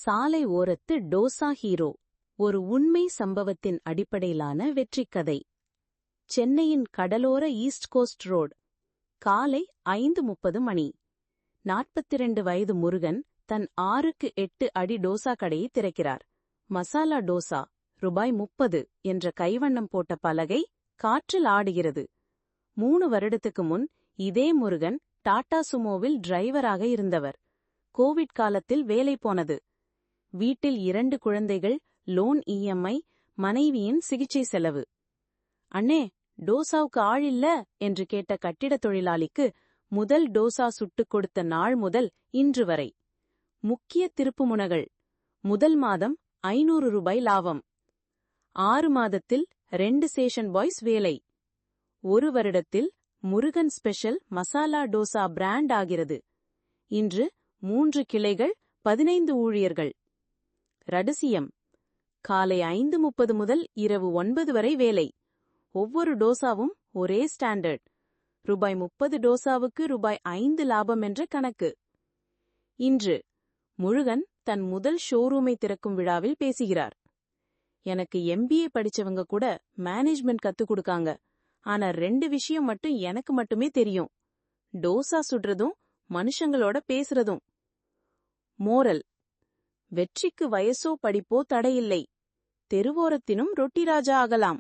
சாலை ஓரத்து டோசா ஹீரோ ஒரு உண்மை சம்பவத்தின் அடிப்படையிலான வெற்றிக்கதை. சென்னையின் கடலோர ஈஸ்ட் கோஸ்ட் ரோட். காலை 5:30 மணி. 42 வயது முருகன் தன் 6க்கு 8 அடி டோசா கடையை திறக்கிறார். மசாலா டோசா ரூபாய் 30 என்ற கைவண்ணம் போட்ட பலகை காற்றில் ஆடுகிறது. 3 வருடத்துக்கு முன் இதே முருகன் டாடா சுமோவில் டிரைவராக இருந்தவர். கோவிட் காலத்தில் வேலை போனது. வீட்டில் 2 குழந்தைகள், லோன் இஎம்ஐ, மனைவியின் சிகிச்சை செலவு. அண்ணே, டோசாவுக்கு ஆள் இல்ல என்று கேட்ட கட்டிடத் தொழிலாளிக்கு முதல் டோசா சுட்டுக் கொடுத்த நாள் முதல் இன்று வரை முக்கிய திருப்புமுனைகள். முதல் மாதம் 500 ரூபாய் லாபம். 6 மாதத்தில் 2 ஸ்டேஷன் பாய்ஸ் வேலை. 1 வருடத்தில் முருகன் ஸ்பெஷல் மசாலா டோசா பிராண்ட் ஆகிறது. இன்று 3 கிளைகள், 15 ஊழியர்கள். ரகசியம்: காலை 5:30 முதல் இரவு 9 வரை வேலை. ஒவ்வொரு டோசாவும் ஒரே ஸ்டாண்டர்ட். ரூபாய் 30 டோசாவுக்கு ரூபாய் 5 லாபம் என்ற கணக்கு. இன்று முருகன் தன் முதல் ஷோரூமை திறக்கும் விழாவில் பேசுகிறார். எனக்கு MBA படிச்சவங்க கூட மேனேஜ்மெண்ட் கத்துக் கொடுக்காங்க. ஆனா 2 விஷயம் மட்டும் எனக்கு மட்டுமே தெரியும்: டோசா சுடுறதும் மனுஷங்களோட பேசுறதும். மோரல்: வெற்றிக்கு வயசோ படிப்போ தடையில்லை. தெருவோரத்தினும் ரொட்டி ராஜா ஆகலாம்.